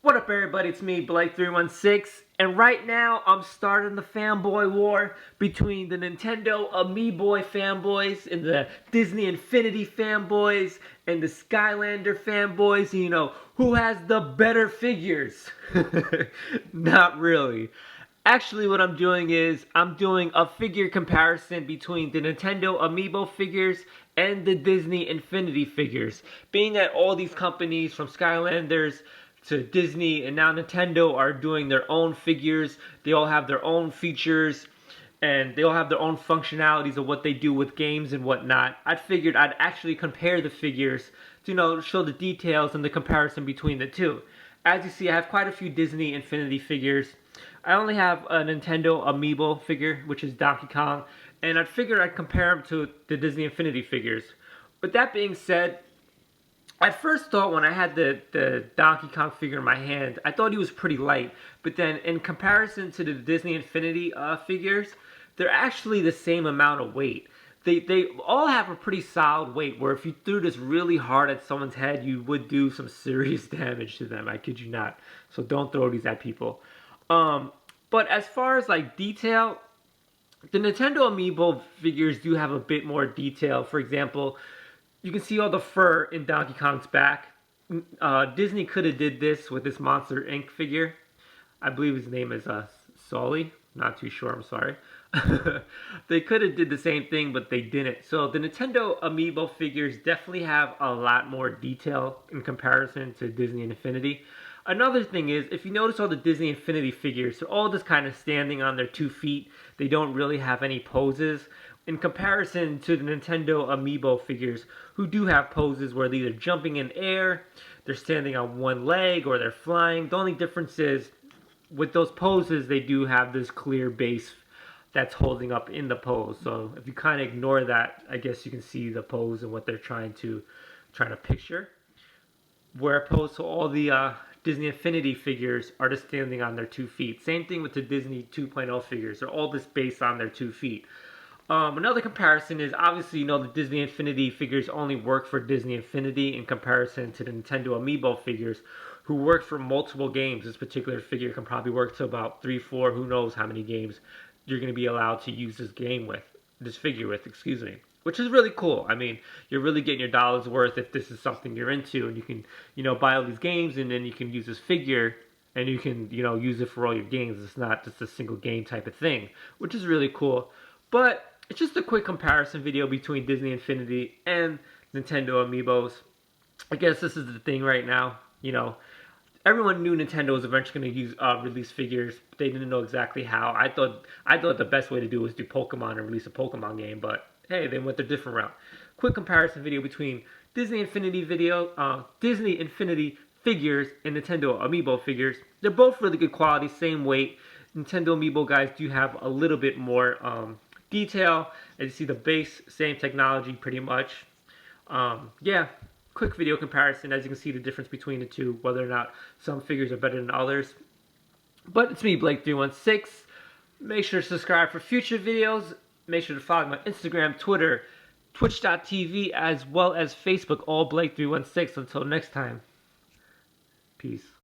What up, everybody? It's me, Blake316, and right now I'm starting the fanboy war between the Nintendo Amiibo fanboys and the Disney Infinity fanboys and the Skylander fanboys. You know, who has the better figures? Not really. Actually, what I'm doing is I'm doing a figure comparison between the Nintendo Amiibo figures and the Disney Infinity figures. Being that all these companies from Skylanders to Disney and now Nintendo are doing their own figures, they all have their own features and they all have their own functionalities of what they do with games and whatnot. I figured I'd actually compare the figures to, show the details and the comparison between the two. As you see, I have quite a few Disney Infinity figures. I only have a Nintendo Amiibo figure, which is Donkey Kong, and I figured I'd compare them to the Disney Infinity figures. With that being said, I first thought when I had the Donkey Kong figure in my hand, I thought he was pretty light. But then in comparison to the Disney Infinity figures, they're actually the same amount of weight. They all have a pretty solid weight, where if you threw this really hard at someone's head, you would do some serious damage to them. I kid you not. So don't throw these at people. But as far as like detail, the Nintendo Amiibo figures do have a bit more detail. For example, you can see all the fur in Donkey Kong's back. Disney could have did this with this Monster Inc. figure. I believe his name is Sully. Not too sure, I'm sorry. They could have did the same thing, but they didn't. So the Nintendo Amiibo figures definitely have a lot more detail in comparison to Disney Infinity. Another thing is, if you notice all the Disney Infinity figures, they're all just kind of standing on their 2 feet. They don't really have any poses. In comparison to the Nintendo Amiibo figures, who do have poses where they're either jumping in air, they're standing on one leg, or they're flying. The only difference is, with those poses, they do have this clear base that's holding up in the pose. So if you kind of ignore that, I guess you can see the pose and what they're trying to picture. Where opposed to all the Disney Infinity figures are just standing on their 2 feet. Same thing with the Disney 2.0 figures. They're all just based on their 2 feet. Another comparison is, obviously, the Disney Infinity figures only work for Disney Infinity in comparison to the Nintendo Amiibo figures, who work for multiple games. This particular figure can probably work to about 3, 4, who knows how many games you're going to be allowed to use this figure with, excuse me. Which is really cool. I mean, you're really getting your dollars worth if this is something you're into, and you can, buy all these games, and then you can use this figure, and you can, use it for all your games. It's not just a single game type of thing, which is really cool. But it's just a quick comparison video between Disney Infinity and Nintendo Amiibos. I guess this is the thing right now. Everyone knew Nintendo was eventually going to release figures, but they didn't know exactly how. I thought the best way to do was do Pokemon and release a Pokemon game, but hey, they went a different route. Quick comparison video between Disney Infinity figures and Nintendo Amiibo figures. They're both really good quality, same weight. Nintendo Amiibo guys do have a little bit more detail. As you see, the base, same technology pretty much. Yeah, quick video comparison. As you can see, the difference between the two, whether or not some figures are better than others. But it's me, Blake316. Make sure to subscribe for future videos. Make sure to follow my Instagram, Twitter, Twitch.tv, as well as Facebook, all Blake316. Until next time, peace.